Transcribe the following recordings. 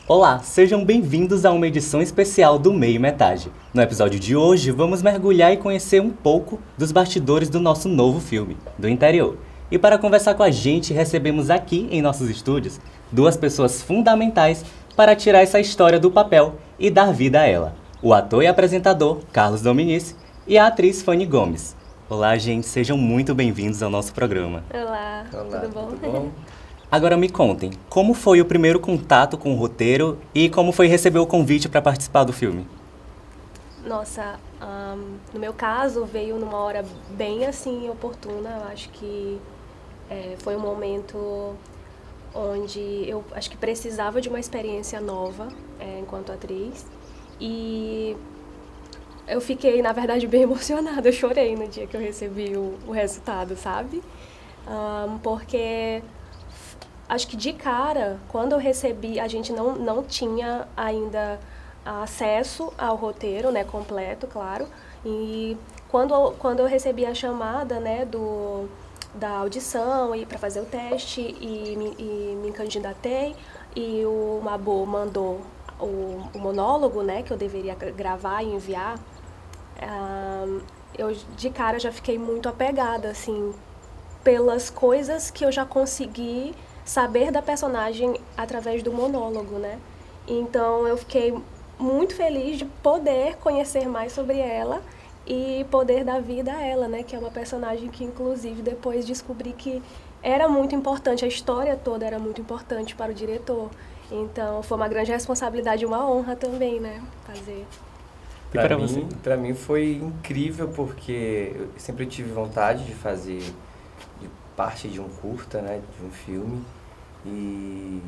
Olá, sejam bem-vindos a uma edição especial do Meio Metade. No episódio de hoje, vamos mergulhar e conhecer um pouco dos bastidores do nosso novo filme, Do Interior. E para conversar com a gente, recebemos aqui em nossos estúdios duas pessoas fundamentais para tirar essa história do papel e dar vida a ela. O ator e apresentador Carlos Dominici e a atriz Fanny Gomes. Olá, gente, sejam muito bem-vindos ao nosso programa. Olá, tudo bom? Tudo bom? Agora me contem, como foi o primeiro contato com o roteiro e como foi receber o convite para participar do filme? Nossa, no meu caso veio numa hora bem assim oportuna. Eu acho que foi um momento onde eu acho que precisava de uma experiência nova enquanto atriz. E eu fiquei, na verdade, bem emocionada. Eu chorei no dia que eu recebi o resultado, sabe? Porque acho que de cara, quando eu recebi, a gente não tinha ainda acesso ao roteiro, né, completo, claro. E quando eu recebi a chamada, né, da audição e para fazer o teste e me candidatei, e o Mabô mandou o monólogo, né, que eu deveria gravar e enviar, eu de cara já fiquei muito apegada, assim, pelas coisas que eu já consegui saber da personagem através do monólogo, né? Então eu fiquei muito feliz de poder conhecer mais sobre ela e poder dar vida a ela, né? Que é uma personagem que, inclusive, depois descobri que era muito importante, a história toda era muito importante para o diretor. Então foi uma grande responsabilidade e uma honra também, né? Fazer. Pra mim foi incrível, porque eu sempre tive vontade de fazer parte de um curta, né, de um filme, e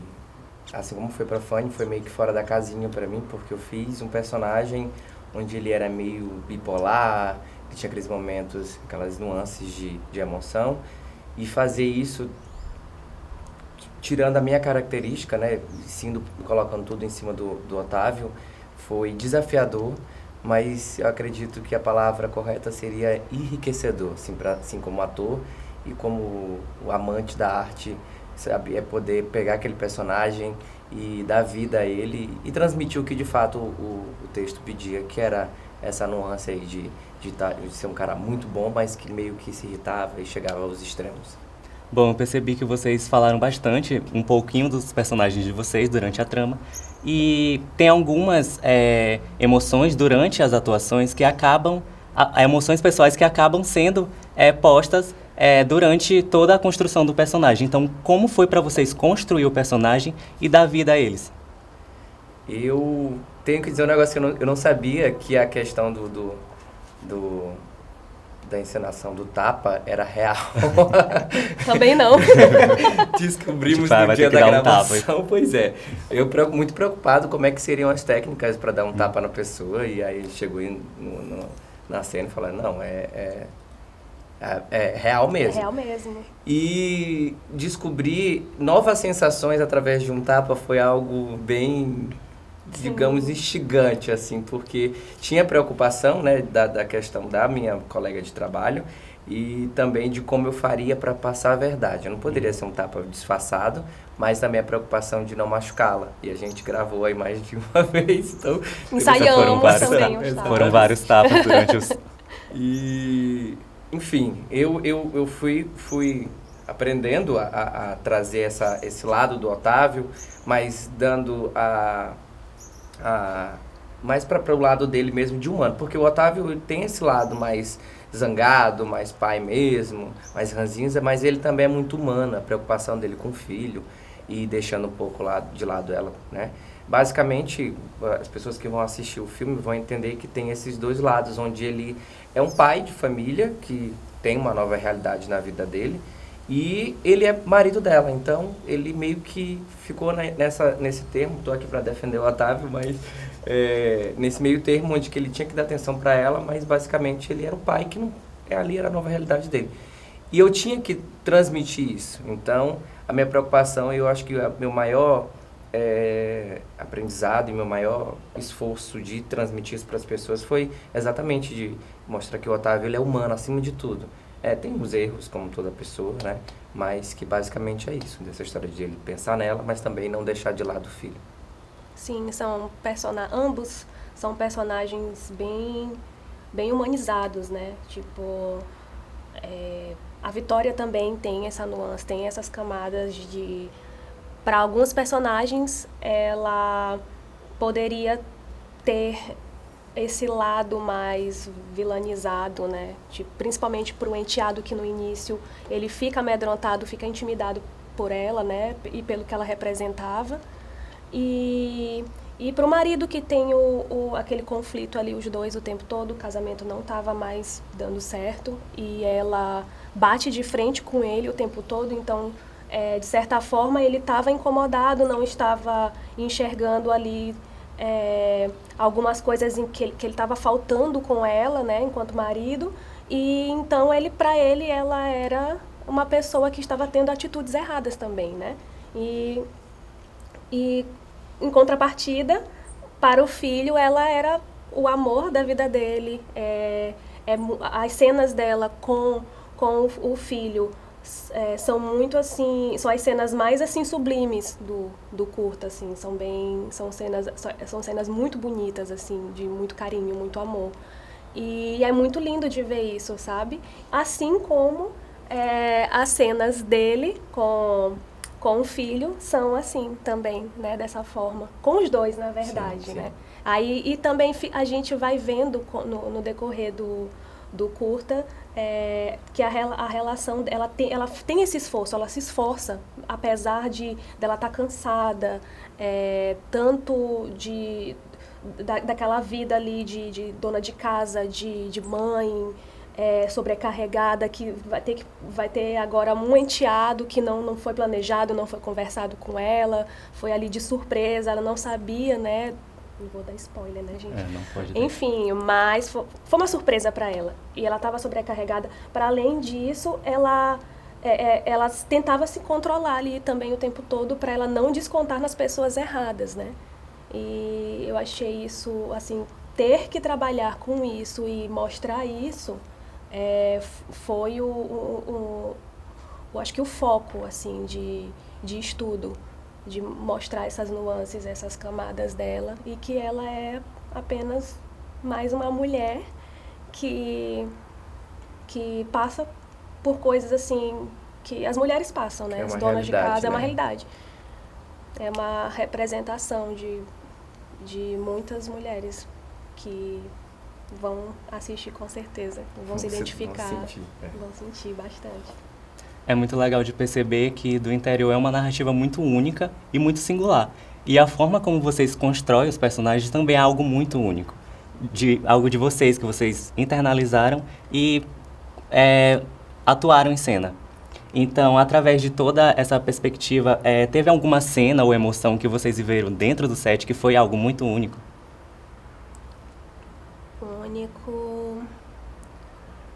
assim como foi pra Fanny, foi meio que fora da casinha pra mim, porque eu fiz um personagem onde ele era meio bipolar, que tinha aqueles momentos, aquelas nuances de emoção, e fazer isso tirando a minha característica, né, colocando tudo em cima do Otávio, foi desafiador, mas eu acredito que a palavra correta seria enriquecedor, assim como ator, e como o amante da arte, sabe, é poder pegar aquele personagem e dar vida a ele e transmitir o que de fato o texto pedia, que era essa nuance aí de ser um cara muito bom, mas que meio que se irritava e chegava aos extremos. Bom, eu percebi que vocês falaram bastante, um pouquinho dos personagens de vocês durante a trama, e tem algumas emoções durante as atuações que acabam, emoções pessoais que acabam sendo postas durante toda a construção do personagem. Então, como foi para vocês construir o personagem e dar vida a eles? Eu tenho que dizer um negócio que eu não sabia, que a questão da encenação do tapa era real. Também não. Descobrimos Tipo, no dia da gravação. Tapa. Pois é. Eu muito preocupado como é que seriam as técnicas para dar um tapa na pessoa, e aí ele chegou na cena e falou, não, é real mesmo. É real mesmo. E descobrir novas sensações através de um tapa foi algo bem, digamos, instigante, assim, porque tinha preocupação, né, da questão da minha colega de trabalho e também de como eu faria para passar a verdade. Eu não poderia ser um tapa disfarçado, mas também a preocupação de não machucá-la. E a gente gravou aí mais de uma vez, então... Ensaiamos também. Foram vários tapas durante os... E... Enfim, eu fui aprendendo a trazer esse lado do Otávio, mas dando mais para o lado dele mesmo de humano, porque o Otávio tem esse lado mais zangado, mais pai mesmo, mais ranzinza, mas ele também é muito humano, a preocupação dele com o filho e deixando um pouco de lado ela, né? Basicamente, as pessoas que vão assistir o filme vão entender que tem esses dois lados, onde ele é um pai de família que tem uma nova realidade na vida dele e ele é marido dela. Então, ele meio que ficou nesse termo, estou aqui para defender o Otávio, mas nesse meio termo onde que ele tinha que dar atenção para ela, mas basicamente ele era o pai que não, ali era a nova realidade dele. E eu tinha que transmitir isso. Então, a minha preocupação, eu acho que o meu maior aprendizado e meu maior esforço de transmitir isso para as pessoas foi exatamente de mostrar que o Otávio ele é humano acima de tudo. Tem uns erros como toda pessoa, né? Mas que basicamente é isso, dessa história de ele pensar nela, mas também não deixar de lado o filho. Sim, ambos são personagens bem humanizados, né? Tipo, a Vitória também tem essa nuance, tem essas camadas de... Para alguns personagens, ela poderia ter esse lado mais vilanizado, né? Tipo, principalmente para o enteado, que no início ele fica amedrontado, fica intimidado por ela, né? E pelo que ela representava. E para o marido, que tem aquele conflito ali, os dois o tempo todo, o casamento não estava mais dando certo e ela bate de frente com ele o tempo todo, então, de certa forma, ele estava incomodado, não estava enxergando ali algumas coisas que ele estava faltando com ela, né, enquanto marido, e então para ele ela era uma pessoa que estava tendo atitudes erradas também, né, e em contrapartida, para o filho, ela era o amor da vida dele. As cenas dela com o filho são muito assim, são as cenas mais assim sublimes do curta, assim, são cenas muito bonitas, assim, de muito carinho, muito amor. E é muito lindo de ver isso, sabe? Assim como as cenas dele com o filho são assim também, né, dessa forma. Com os dois, na verdade, sim. Né? Aí, e também a gente vai vendo no decorrer do curta que a relação, ela tem esse esforço, ela se esforça, apesar dela estar cansada, tanto daquela vida ali de dona de casa, de mãe, sobrecarregada, que vai ter agora um enteado que não foi planejado, não foi conversado com ela, foi ali de surpresa, ela não sabia, né? Não vou dar spoiler, né, gente? Não pode dar. Enfim, mas foi uma surpresa para ela. E ela estava sobrecarregada. Para além disso, ela tentava se controlar ali também o tempo todo para ela não descontar nas pessoas erradas, né? E eu achei isso, assim, ter que trabalhar com isso e mostrar isso foi acho que o foco, assim, de estudo, de mostrar essas nuances, essas camadas dela, e que ela é apenas mais uma mulher que passa por coisas assim que as mulheres passam, né? As donas de casa, né? É uma realidade. É uma representação de muitas mulheres que vão assistir com certeza, vão se identificar, vão sentir bastante. É muito legal de perceber que Do Interior é uma narrativa muito única e muito singular. E a forma como vocês constroem os personagens também é algo muito único. Algo de vocês, que vocês internalizaram e atuaram em cena. Então, através de toda essa perspectiva, teve alguma cena ou emoção que vocês viveram dentro do set que foi algo muito único? Único...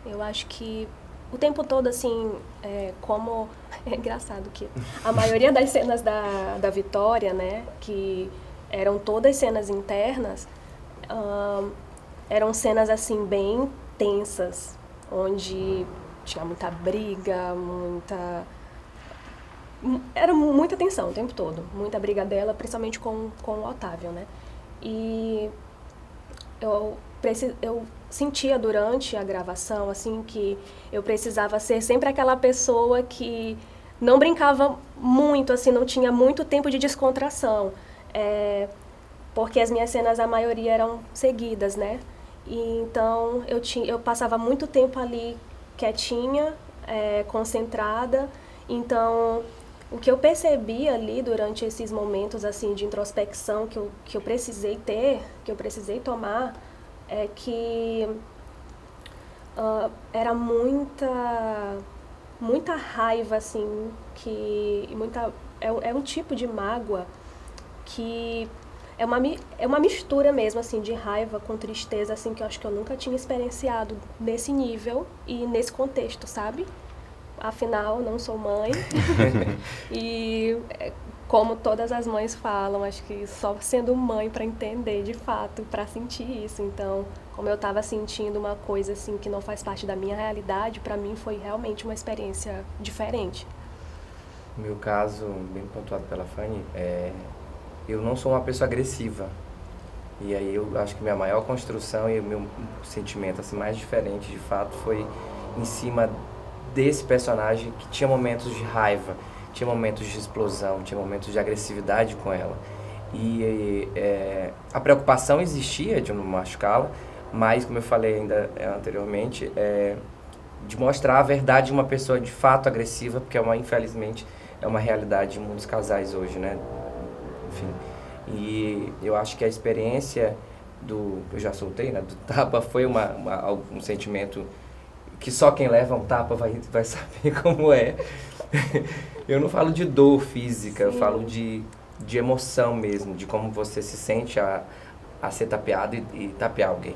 Eu acho que o tempo todo, assim, como... É engraçado que a maioria das cenas da Vitória, né, que eram todas cenas internas, eram cenas, assim, bem tensas, onde tinha muita briga, era muita tensão o tempo todo, muita briga dela, principalmente com o Otávio, né? E eu sentia durante a gravação, assim, que eu precisava ser sempre aquela pessoa que não brincava muito, assim, não tinha muito tempo de descontração, porque as minhas cenas, a maioria eram seguidas, né? E então eu passava muito tempo ali quietinha, concentrada. Então, o que eu percebi ali durante esses momentos assim de introspecção que eu precisei ter, que eu precisei tomar, é que era muita raiva, assim, é um tipo de mágoa que é uma mistura mesmo, assim, de raiva com tristeza, assim, que eu acho que eu nunca tinha experienciado nesse nível e nesse contexto, sabe? Afinal, não sou mãe. E como todas as mães falam, acho que só sendo mãe para entender de fato, para sentir isso. Então, como eu estava sentindo uma coisa assim que não faz parte da minha realidade, para mim foi realmente uma experiência diferente. No meu caso, bem pontuado pela Fanny, eu não sou uma pessoa agressiva. E aí eu acho que minha maior construção e o meu sentimento assim, mais diferente, de fato, foi em cima desse personagem que tinha momentos de raiva, tinha momentos de explosão, tinha momentos de agressividade com ela. E a preocupação existia de não machucá-la, mas, como eu falei ainda anteriormente, de mostrar a verdade de uma pessoa de fato agressiva, porque infelizmente é uma realidade de muitos casais hoje, né? Enfim. E eu acho que a experiência eu já soltei, né? Do tapa foi um sentimento que só quem leva um tapa vai saber como é. Eu não falo de dor física, eu falo de emoção mesmo, de como você se sente a ser tapeado e tapear alguém.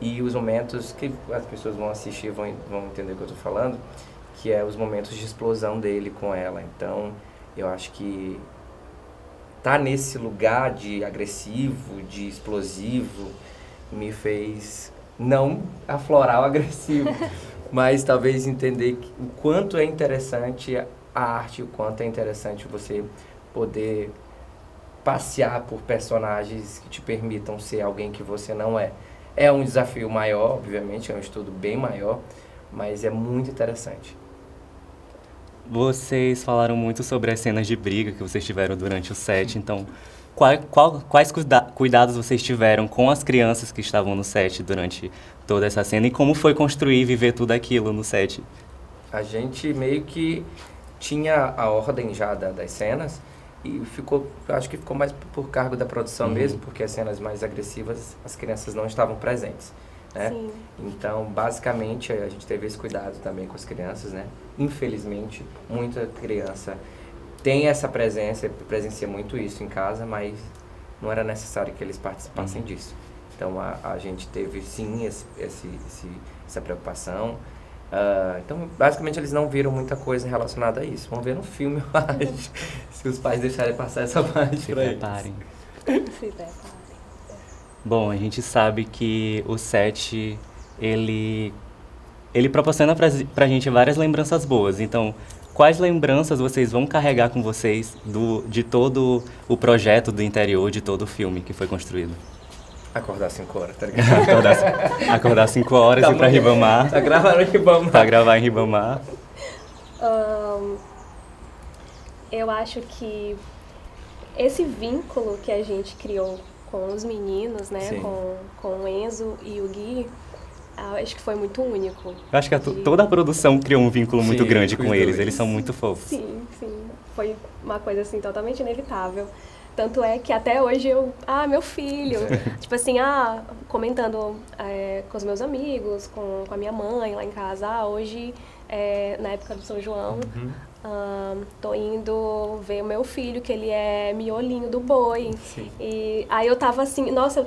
E os momentos que as pessoas vão assistir vão entender o que eu estou falando, que é os momentos de explosão dele com ela. Então, eu acho que tá nesse lugar de agressivo, de explosivo, me fez não aflorar o agressivo, mas talvez entender o quanto é interessante a arte, o quanto é interessante você poder passear por personagens que te permitam ser alguém que você não é. É um desafio maior, obviamente, é um estudo bem maior, mas é muito interessante. Vocês falaram muito sobre as cenas de briga que vocês tiveram durante o set, então quais cuidados vocês tiveram com as crianças que estavam no set durante toda essa cena e como foi construir e viver tudo aquilo no set? A gente meio que tinha a ordem já das cenas e acho que ficou mais por cargo da produção mesmo, porque as cenas mais agressivas as crianças não estavam presentes. Né? Sim. Então, basicamente, a gente teve esse cuidado também com as crianças, né? Infelizmente, muita criança tem essa presencia muito isso em casa, mas não era necessário que eles participassem disso. Então, a gente teve, sim, essa preocupação. Então, basicamente, eles não viram muita coisa relacionada a isso. Vão ver no filme, eu acho, se os pais deixarem passar essa parte. Se preparem. Se preparem. Bom, a gente sabe que o set, ele proporciona pra gente várias lembranças boas. Então, quais lembranças vocês vão carregar com vocês de todo o projeto do interior, de todo o filme que foi construído? Acordar 5 horas, tá ligado? Acordar 5 horas e ir pra Ribamar. Tá gravando em Ribamar. Pra gravar em Ribamar. Eu acho que esse vínculo que a gente criou com os meninos, né, com o Enzo e o Gui, acho que foi muito único. Eu acho que toda a produção criou um vínculo muito grande com eles. dois. Eles são muito fofos. Sim. Foi uma coisa, assim, totalmente inevitável. Tanto é que até hoje meu filho, tipo assim, comentando com os meus amigos, com a minha mãe lá em casa, hoje, na época do São João, tô indo ver o meu filho, que ele é miolinho do boi. Sim. E aí eu tava assim, nossa,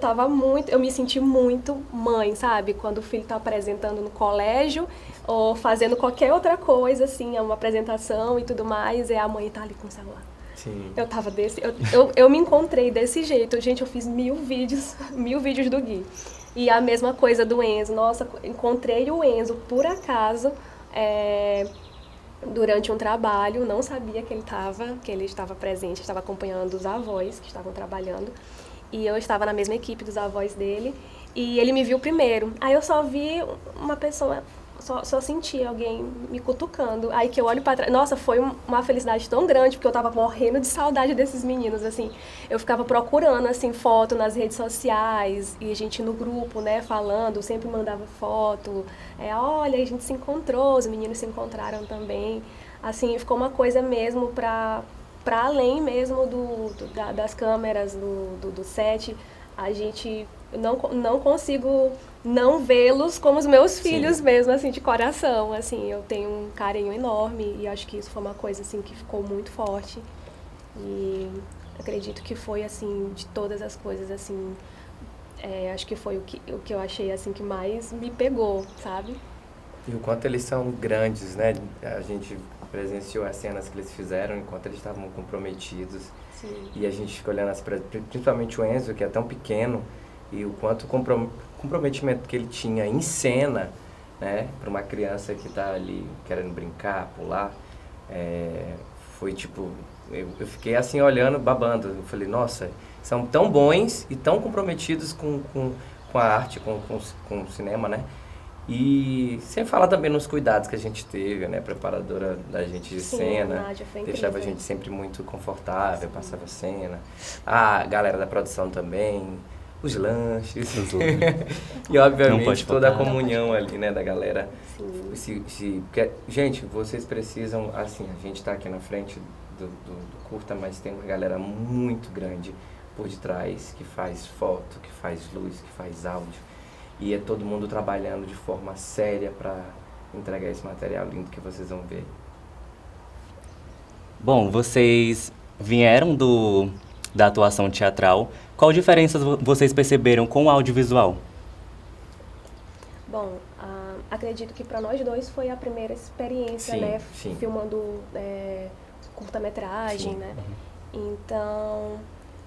eu me senti muito mãe, sabe? Quando o filho tá apresentando no colégio ou fazendo qualquer outra coisa, assim, uma apresentação e tudo mais, e a mãe tá ali com o celular. Sim. Eu tava eu me encontrei desse jeito. Gente, eu fiz 1000 vídeos do Gui. E a mesma coisa do Enzo. Nossa, encontrei o Enzo por acaso, durante um trabalho, não sabia que ele estava presente, estava acompanhando os avós que estavam trabalhando. E eu estava na mesma equipe dos avós dele. E ele me viu primeiro. Aí eu só vi uma pessoa, só senti alguém me cutucando. Aí que eu olho pra trás. Nossa, foi uma felicidade tão grande, porque eu tava morrendo de saudade desses meninos, assim. Eu ficava procurando, assim, foto nas redes sociais, e a gente no grupo, né, falando, sempre mandava foto. Olha, a gente se encontrou, os meninos se encontraram também. Assim, ficou uma coisa mesmo pra além mesmo das câmeras, do set. A gente não consigo não vê-los como os meus filhos mesmo, assim, de coração, assim, eu tenho um carinho enorme e acho que isso foi uma coisa, assim, que ficou muito forte e acredito que foi, assim, de todas as coisas, assim, acho que foi o que eu achei, assim, que mais me pegou, sabe? E o quanto eles são grandes, né? A gente presenciou as cenas que eles fizeram enquanto eles estavam comprometidos. Sim. E a gente fica olhando, principalmente o Enzo, que é tão pequeno, e o quanto comprometimento que ele tinha em cena, né? Para uma criança que está ali querendo brincar, pular, foi tipo eu fiquei assim olhando, babando. Eu falei, nossa, são tão bons e tão comprometidos com a arte, com o cinema, né? E sem falar também nos cuidados que a gente teve, né? Preparadora da gente de Sim, cena, a Nádia foi deixava a incrível. gente sempre muito confortável, passava cena. A galera da produção também, os lanches. E Não obviamente pode toda a faltar. comunhão ali, né, da galera. Sim. Porque, gente, vocês precisam, assim, a gente tá aqui na frente do curta, mas tem uma galera muito grande por detrás que faz foto, que faz luz, que faz áudio. E é todo mundo trabalhando de forma séria para entregar esse material lindo que vocês vão ver. Bom, vocês vieram da atuação teatral. Qual diferença vocês perceberam com o audiovisual? Bom, acredito que para nós dois foi a primeira experiência, Sim, né? sim. Filmando curta-metragem, Sim. né? Então,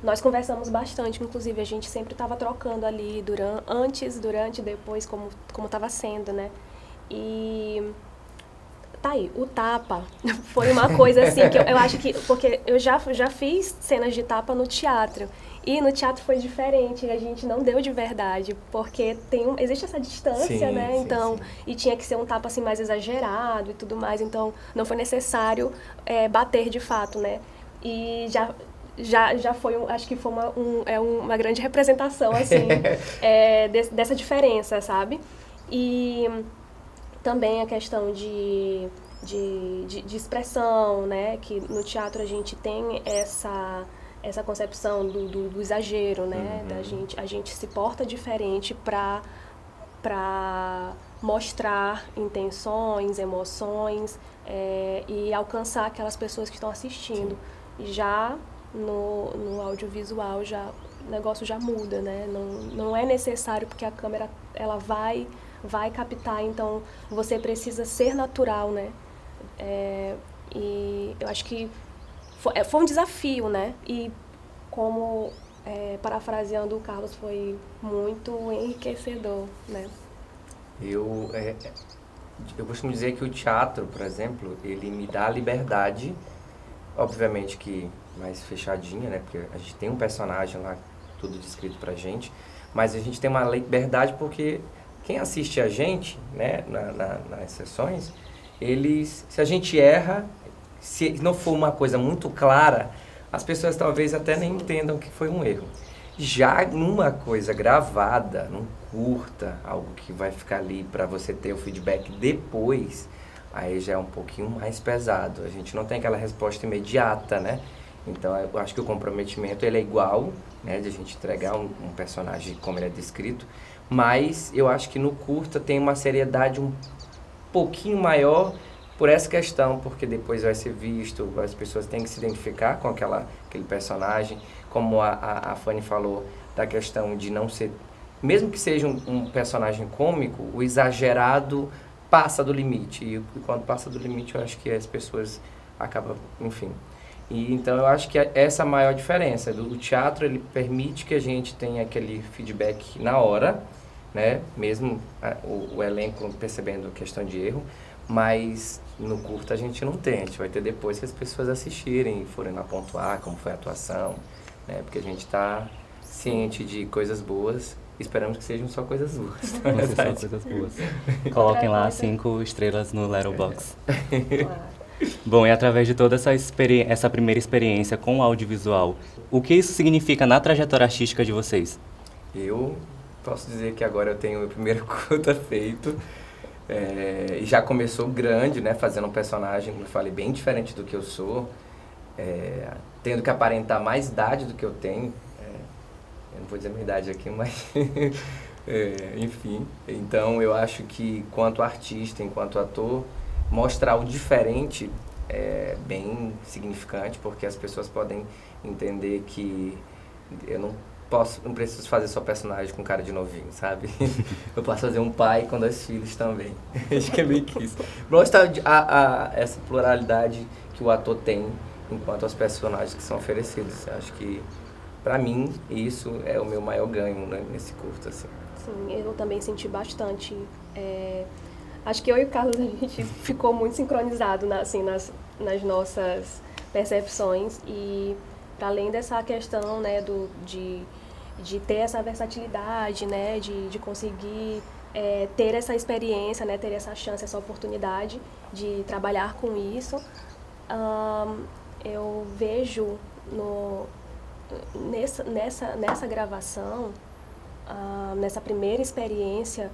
nós conversamos bastante, inclusive a gente sempre estava trocando ali durante, depois, como estava sendo, né? E tá aí, o tapa foi uma coisa assim que eu acho que, porque eu já fiz cenas de tapa no teatro. E no teatro foi diferente, a gente não deu de verdade, porque existe essa distância, Sim, né? sim, Então, sim. e tinha que ser um tapa assim mais exagerado e tudo mais, então não foi necessário bater de fato, né? E já foi, acho que foi uma grande representação, assim, dessa diferença, sabe? E também a questão de expressão, né? Que no teatro a gente tem essa concepção do exagero, né? A gente se porta diferente para mostrar intenções, emoções e alcançar aquelas pessoas que estão assistindo. Já no audiovisual o negócio já muda, né? Não é necessário porque a câmera ela vai captar, então você precisa ser natural, né? E eu acho que foi um desafio, né? E como, parafraseando o Carlos, foi muito enriquecedor, né? Eu costumo dizer que o teatro, por exemplo, ele me dá a liberdade, obviamente que mais fechadinha, né? Porque a gente tem um personagem lá, tudo descrito pra gente, mas a gente tem uma liberdade porque quem assiste a gente, né, nas sessões, se a gente erra, se não for uma coisa muito clara, as pessoas talvez até nem entendam que foi um erro. Já numa coisa gravada, num curta, algo que vai ficar ali para você ter o feedback depois, aí já é um pouquinho mais pesado. A gente não tem aquela resposta imediata, né? Então eu acho que o comprometimento ele é igual, né, de a gente entregar um personagem como ele é descrito, mas eu acho que no curta tem uma seriedade um pouquinho maior por essa questão, porque depois vai ser visto, as pessoas têm que se identificar com aquele personagem, como a Fanny falou, da questão de não ser, mesmo que seja um personagem cômico, o exagerado passa do limite, e quando passa do limite eu acho que as pessoas acabam, enfim. E então eu acho que essa é a maior diferença. O teatro ele permite que a gente tenha aquele feedback na hora, né? Mesmo o elenco percebendo a questão de erro, mas no curta a gente não tem, a gente vai ter depois que as pessoas assistirem e forem lá pontuar como foi a atuação, né? Porque a gente está ciente de coisas boas, esperamos que sejam só coisas boas. na Não são só verdade. coisas boas. Coloquem lá coisa. 5 estrelas no Letterboxd. Claro. Bom, e através de toda essa primeira experiência com o audiovisual, o que isso significa na trajetória artística de vocês? Eu posso dizer que agora eu tenho o meu primeiro curta feito, e já começou grande, né, fazendo um personagem, como eu falei, bem diferente do que eu sou, tendo que aparentar mais idade do que eu tenho, eu não vou dizer a minha idade aqui, mas enfim. Então eu acho que enquanto artista, enquanto ator, mostrar o diferente é bem significante, porque as pessoas podem entender que eu não preciso fazer só personagem com cara de novinho, sabe? Eu posso fazer um pai com 2 filhos também. Acho que é meio que isso. Mostrar essa pluralidade que o ator tem enquanto aos personagens que são oferecidos. Acho que, pra mim, isso é o meu maior ganho, né, nesse curto, assim. Sim, eu também senti bastante. Acho que eu e o Carlos, a gente ficou muito sincronizado nas percepções. E para além dessa questão, né, de ter essa versatilidade, né, de conseguir ter essa experiência, né, ter essa chance, essa oportunidade de trabalhar com isso, eu vejo nessa gravação, nessa primeira experiência,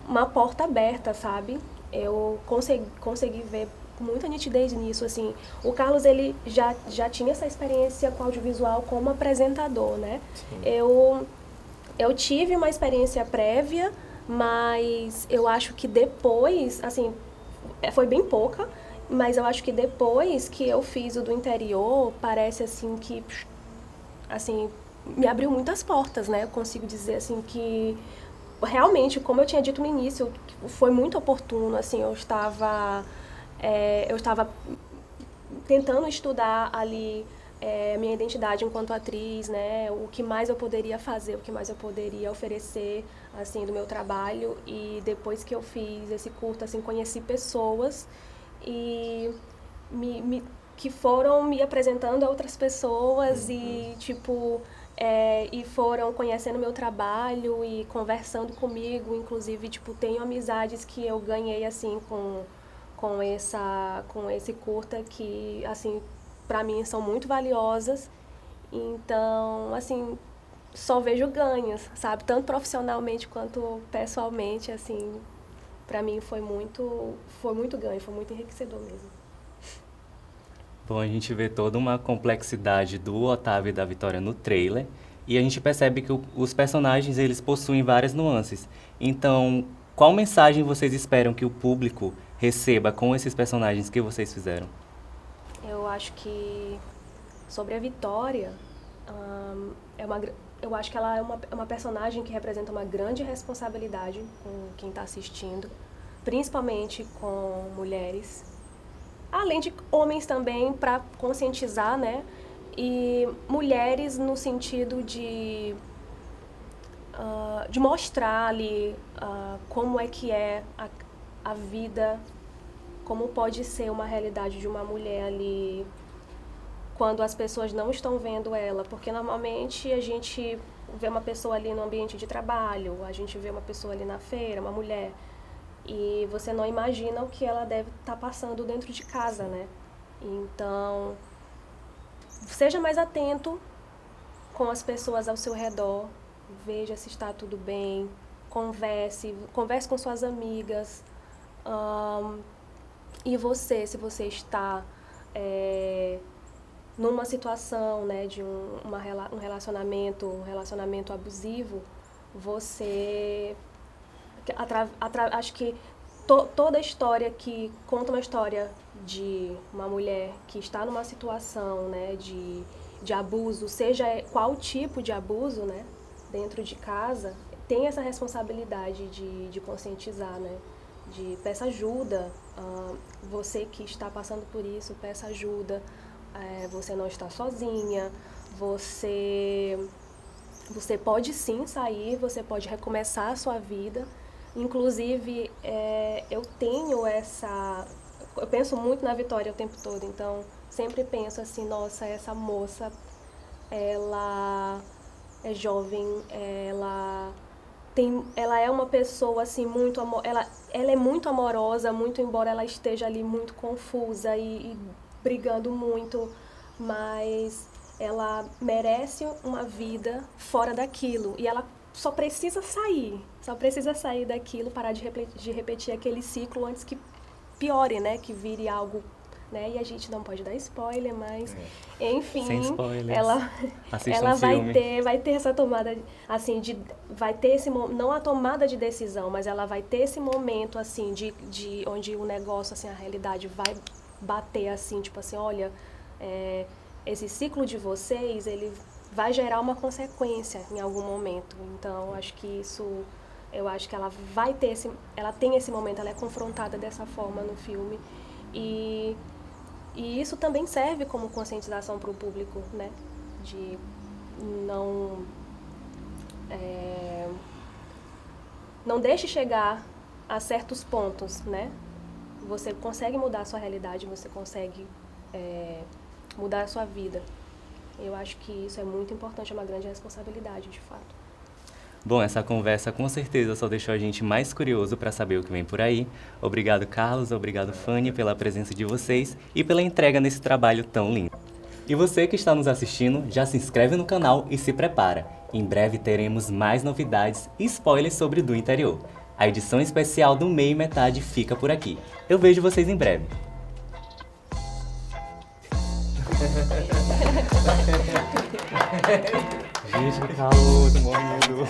uma porta aberta, sabe? Eu consegui ver com muita nitidez nisso, assim. O Carlos, ele já tinha essa experiência com audiovisual como apresentador, né? Eu tive uma experiência prévia, mas eu acho que depois, assim, foi bem pouca, mas eu acho que depois que eu fiz o do interior, parece, assim, que, assim, me abriu muitas portas, né? Eu consigo dizer, assim, que realmente, como eu tinha dito no início, foi muito oportuno, assim, eu estava tentando estudar ali minha identidade enquanto atriz, né, o que mais eu poderia fazer, o que mais eu poderia oferecer, assim, do meu trabalho. E depois que eu fiz esse curto, assim, conheci pessoas e que foram me apresentando a outras pessoas e, tipo, e foram conhecendo meu trabalho e conversando comigo. Inclusive, tipo, tenho amizades que eu ganhei, assim, com esse curta que, assim, para mim são muito valiosas. Então, assim, só vejo ganhos, sabe? Tanto profissionalmente quanto pessoalmente, assim, para mim foi muito ganho, foi muito enriquecedor mesmo. Bom, a gente vê toda uma complexidade do Otávio e da Vitória no trailer, e a gente percebe que os personagens, eles possuem várias nuances. Então, qual mensagem vocês esperam que o público receba com esses personagens que vocês fizeram? Eu acho que sobre a Vitória, eu acho que ela é uma personagem que representa uma grande responsabilidade com quem está assistindo, principalmente com mulheres, além de homens também, para conscientizar, né? E mulheres no sentido de mostrar ali como é que é a vida, como pode ser uma realidade de uma mulher ali quando as pessoas não estão vendo ela, porque normalmente a gente vê uma pessoa ali no ambiente de trabalho, a gente vê uma pessoa ali na feira, uma mulher, e você não imagina o que ela deve estar passando dentro de casa, né? Então, seja mais atento com as pessoas ao seu redor, veja se está tudo bem, converse com suas amigas. E você, se você está numa situação, né, de um relacionamento abusivo, você... acho que toda história que conta uma história de uma mulher que está numa situação, né, de abuso, seja qual tipo de abuso, né, dentro de casa, tem essa responsabilidade de conscientizar, né, de peça ajuda, você que está passando por isso, peça ajuda, você não está sozinha, você pode sim sair, você pode recomeçar a sua vida. Inclusive, eu penso muito na Vitória o tempo todo, então sempre penso assim, nossa, essa moça, ela é jovem, ela é uma pessoa assim muito ela é muito amorosa, muito embora ela esteja ali muito confusa e brigando muito, mas ela merece uma vida fora daquilo e ela só precisa sair daquilo, parar de repetir aquele ciclo antes que piore, né, que vire algo, né, e a gente não pode dar spoiler, mas enfim, sem spoilers. ela vai ter essa tomada, assim, vai ter esse, não a tomada de decisão, mas ela vai ter esse momento, assim, de onde o negócio, assim, a realidade vai bater, assim, tipo assim, olha, esse ciclo de vocês, ele vai gerar uma consequência em algum momento. Então, eu acho que ela vai ter ela tem esse momento, ela é confrontada dessa forma no filme. E isso também serve como conscientização para o público, né? De não deixe chegar a certos pontos, né? Você consegue mudar a sua realidade, você consegue mudar a sua vida. Eu acho que isso é muito importante, é uma grande responsabilidade, de fato. Bom, essa conversa com certeza só deixou a gente mais curioso para saber o que vem por aí. Obrigado, Carlos, obrigado, Fanny, pela presença de vocês e pela entrega nesse trabalho tão lindo. E você que está nos assistindo, já se inscreve no canal e se prepara. Em breve teremos mais novidades e spoilers sobre Do Interior. A edição especial do Meio e Metade fica por aqui. Eu vejo vocês em breve. Gente, que calor, tô morrendo.